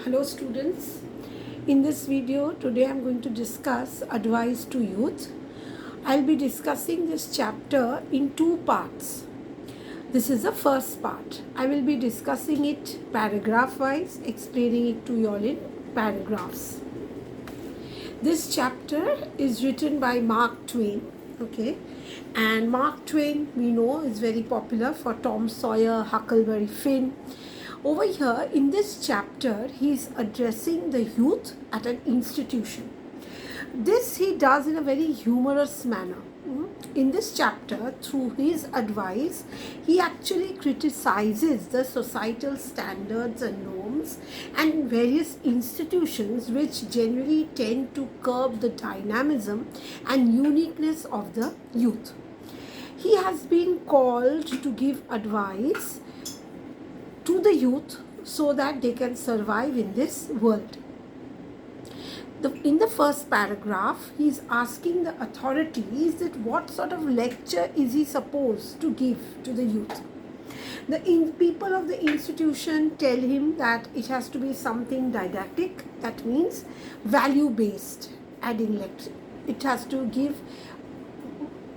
Hello students, in this video today I am going to discuss advice to youth. I will be discussing this chapter in two parts. This is the first part. I will be discussing it paragraph wise, explaining it to you all in paragraphs. This chapter is written by Mark Twain, okay, and Mark Twain we know is very popular for Tom Sawyer, Huckleberry Finn. Over here in this chapter, he is addressing the youth at an institution. This he does in a very humorous manner. In this chapter, through his advice, he actually criticizes the societal standards and norms and various institutions which generally tend to curb the dynamism and uniqueness of the youth. He has been called to give advice to the youth so that they can survive in this world. In the first paragraph, he is asking the authorities that what sort of lecture is he supposed to give to the youth. The people of the institution tell him that it has to be something didactic, that means value based, adding lecture. It has to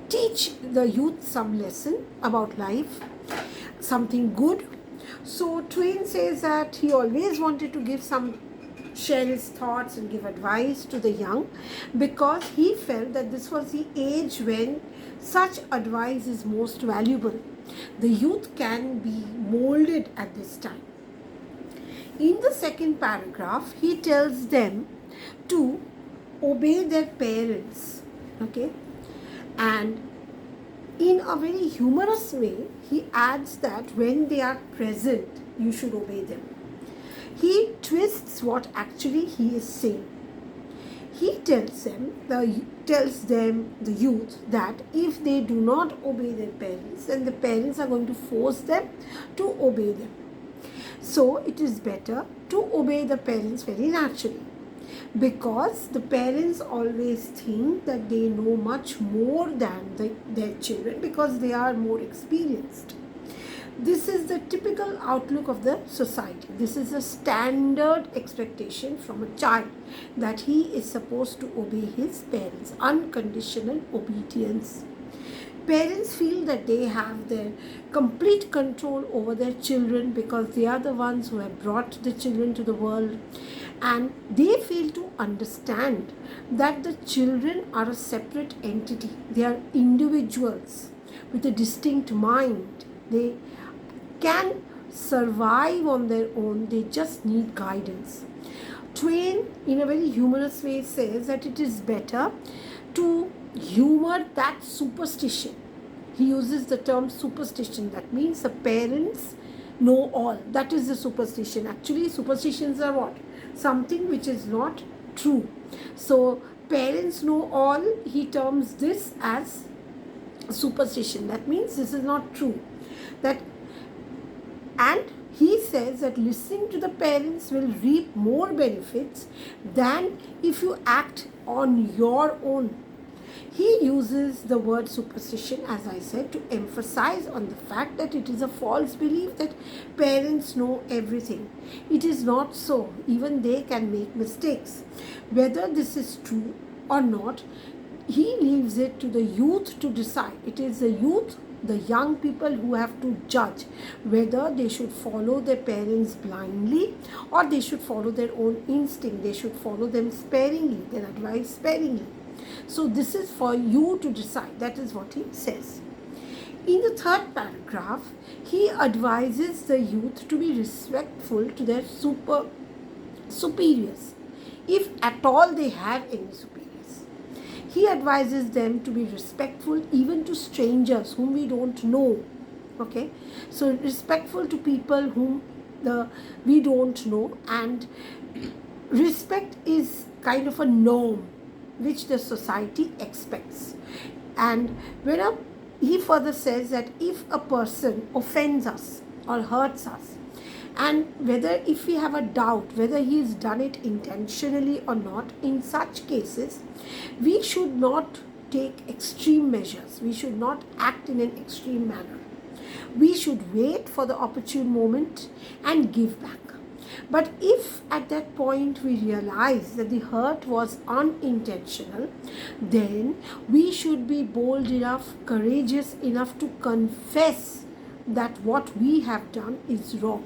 teach the youth some lesson about life, something good. So Twain says that he always wanted to share his thoughts and give advice to the young because he felt that this was the age when such advice is most valuable. The youth can be molded at this time. In the second paragraph, he tells them to obey their parents, okay, and in a very humorous way, he adds that when they are present, you should obey them. He twists what actually he is saying. He tells them, the youth, that if they do not obey their parents, then the parents are going to force them to obey them. So it is better to obey the parents very naturally, because the parents always think that they know much more than their children because they are more experienced. This is the typical outlook of the society. This is a standard expectation from a child, that he is supposed to obey his parents, unconditional obedience. Parents feel that they have their complete control over their children because they are the ones who have brought the children to the world, and they fail to understand that the children are a separate entity. They are individuals with a distinct mind. They can survive on their own. They just need guidance. Twain, in a very humorous way, says that it is better to humor that superstition. He uses the term superstition. That means the parents know all. That is the superstition. Actually, superstitions are what? Something which is not true. So, parents know all. He terms this as superstition. That means this is not true. And he says that listening to the parents will reap more benefits than if you act on your own. He uses the word superstition, as I said, to emphasize on the fact that it is a false belief that parents know everything. It is not so. Even they can make mistakes. Whether this is true or not, he leaves it to the youth to decide. It is the youth, the young people, who have to judge whether they should follow their parents blindly or they should follow their own instinct. They should follow them sparingly, their advice sparingly. So this is for you to decide. That is what he says. In the third paragraph, he advises the youth to be respectful to their superiors, if at all they have any superiors. He advises them to be respectful even to strangers whom we don't know. Okay, so respectful to people whom we don't know, and respect is kind of a norm which the society expects. And he further says that if a person offends us or hurts us, and if we have a doubt whether he has done it intentionally or not, in such cases we should not take extreme measures. We should not act in an extreme manner. We should wait for the opportune moment and give back. But if at that point we realize that the hurt was unintentional, then we should be bold enough, courageous enough to confess that what we have done is wrong,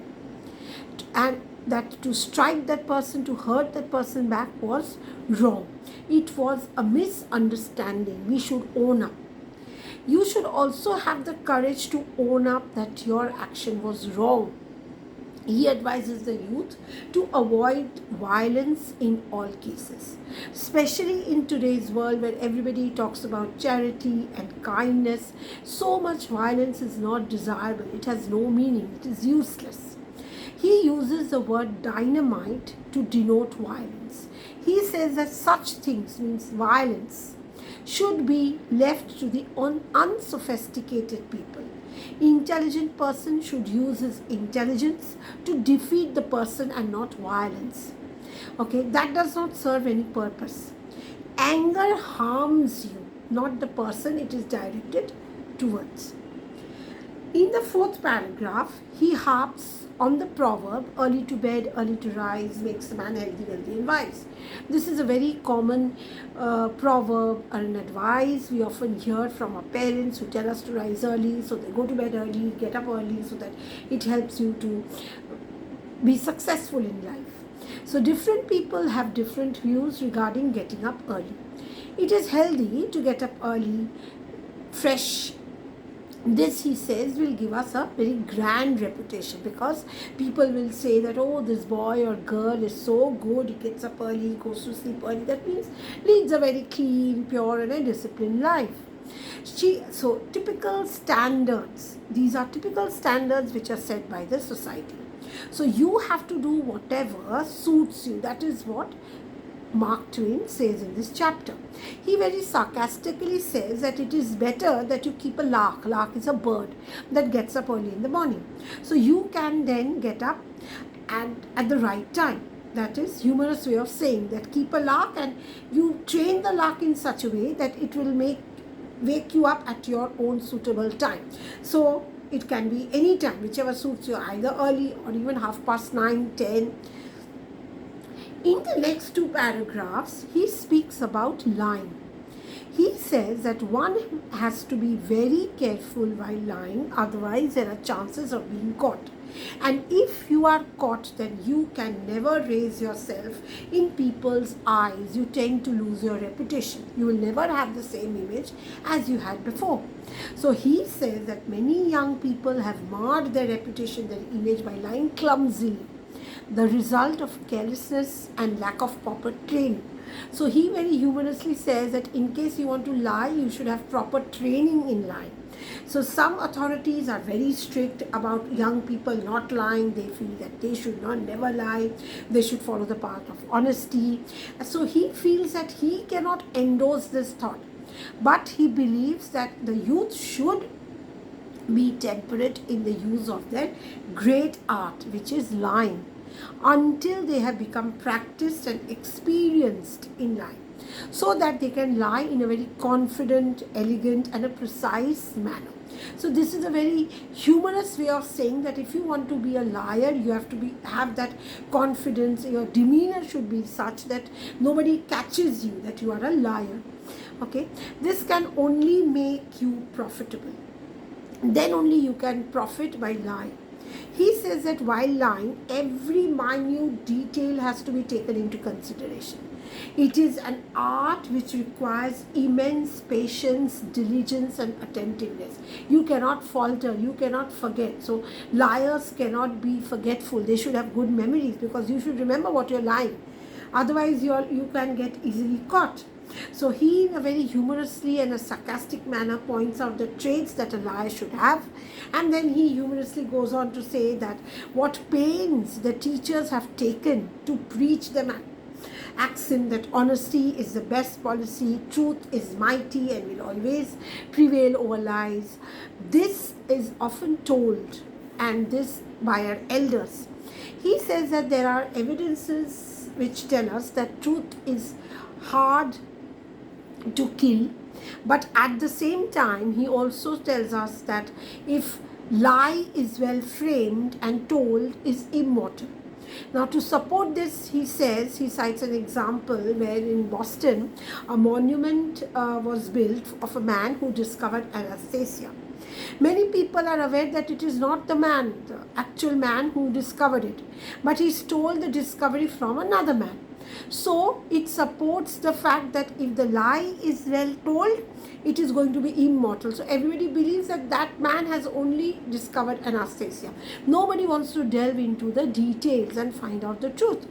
and that to strike that person, to hurt that person back was wrong. It was a misunderstanding. We should own up. You should also have the courage to own up that your action was wrong. He advises the youth to avoid violence in all cases, especially in today's world where everybody talks about charity and kindness. So much violence is not desirable. It has no meaning. It is useless. He uses the word dynamite to denote violence. He says that such things, means violence, should be left to the unsophisticated people. Intelligent person should use his intelligence to defeat the person and not violence. Okay, that does not serve any purpose. Anger harms you, not the person it is directed towards. In the fourth paragraph, he harps on the proverb, early to bed, early to rise makes the man healthy, wealthy and wise. This is a very common proverb and advice we often hear from our parents who tell us to rise early, so they go to bed early, get up early, so that it helps you to be successful in life. So different people have different views regarding getting up early. It is healthy to get up early, fresh. This, he says, will give us a very grand reputation, because people will say that, oh, this boy or girl is so good, he gets up early, goes to sleep early. That means leads a very clean, pure and a disciplined life. So typical standards, these are typical standards which are set by the society. So you have to do whatever suits you. That is what Mark Twain says in this chapter. He very sarcastically says that it is better that you keep a lark. Lark is a bird that gets up early in the morning. So you can then get up and at the right time. That is humorous way of saying that keep a lark, and you train the lark in such a way that it will wake you up at your own suitable time. So it can be any time, whichever suits you, either early or even 9:30, 10. In the next two paragraphs, he speaks about lying. He says that one has to be very careful while lying, otherwise there are chances of being caught. And if you are caught, then you can never raise yourself in people's eyes. You tend to lose your reputation. You will never have the same image as you had before. So he says that many young people have marred their reputation, their image, by lying clumsily, the result of carelessness and lack of proper training. So he very humorously says that in case you want to lie, you should have proper training in lying. So some authorities are very strict about young people not lying. They feel that they should never lie. They should follow the path of honesty. So he feels that he cannot endorse this thought. But he believes that the youth should be temperate in the use of their great art, which is lying, until they have become practiced and experienced in lying, so that they can lie in a very confident, elegant and a precise manner. So this is a very humorous way of saying that if you want to be a liar, you have to have that confidence. Your demeanor should be such that nobody catches you that you are a liar. Okay, this can only make you profitable. Then only you can profit by lying. He says that while lying, every minute detail has to be taken into consideration. It is an art which requires immense patience, diligence and attentiveness. You cannot falter, you cannot forget. So liars cannot be forgetful. They should have good memories, because you should remember what you're lying. Otherwise you can get easily caught. So he, in a very humorously and a sarcastic manner, points out the traits that a liar should have, and then he humorously goes on to say that what pains the teachers have taken to preach the axiom that honesty is the best policy, truth is mighty and will always prevail over lies. This is often told, and this by our elders. He says that there are evidences which tell us that truth is hard to kill, but at the same time he also tells us that if lie is well framed and told, is immortal. Now, to support this, he cites an example where in Boston, a monument was built of a man who discovered anesthesia. Many people are aware that it is not the actual man who discovered it, but he stole the discovery from another man. So it supports the fact that if the lie is well told, it is going to be immortal. So everybody believes that that man has only discovered anesthesia. Nobody wants to delve into the details and find out the truth.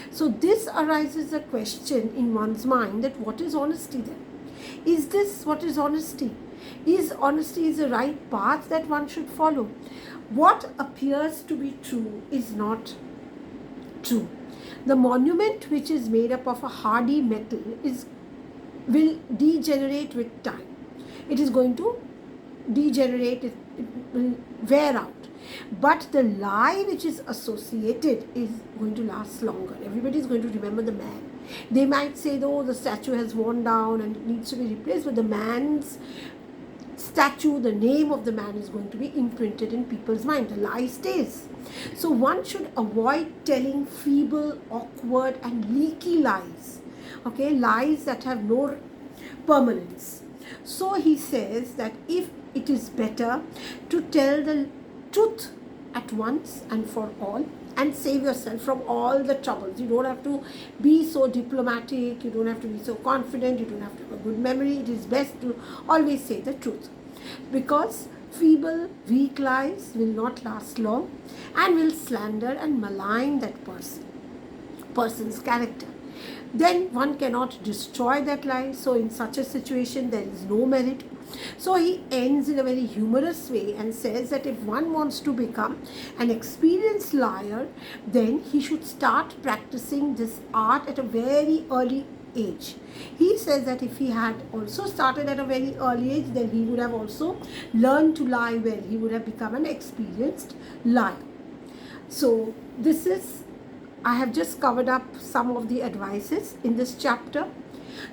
So this arises a question in one's mind, that what is honesty then? Is this what is honesty? Is honesty the right path that one should follow? What appears to be true is not true. The monument, which is made up of a hardy metal, will degenerate with time. It is going to degenerate, it will wear out. But the lie which is associated is going to last longer. Everybody is going to remember the man. They might say, though, the statue has worn down and it needs to be replaced, but the man's statue, the name of the man is going to be imprinted in people's mind. The lie stays. So one should avoid telling feeble, awkward and leaky lies. Okay, lies that have no permanence. So he says that if it is better to tell the truth at once and for all, and save yourself from all the troubles. You don't have to be so diplomatic, you don't have to be so confident, you don't have to have a good memory. It is best to always say the truth, because feeble, weak lies will not last long and will slander and malign that person's character. Then one cannot destroy that lie. So in such a situation, there is no merit. So he ends in a very humorous way and says that if one wants to become an experienced liar, then he should start practicing this art at a very early age. He says that if he had also started at a very early age, then he would have also learned to lie well. He would have become an experienced liar. So I have just covered up some of the advices in this chapter.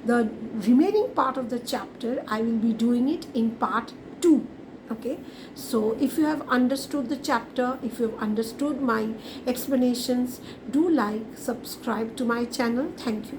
The remaining part of the chapter, I will be doing it in part 2. Okay, so if you have understood the chapter, if you have understood my explanations, do like, subscribe to my channel. Thank you.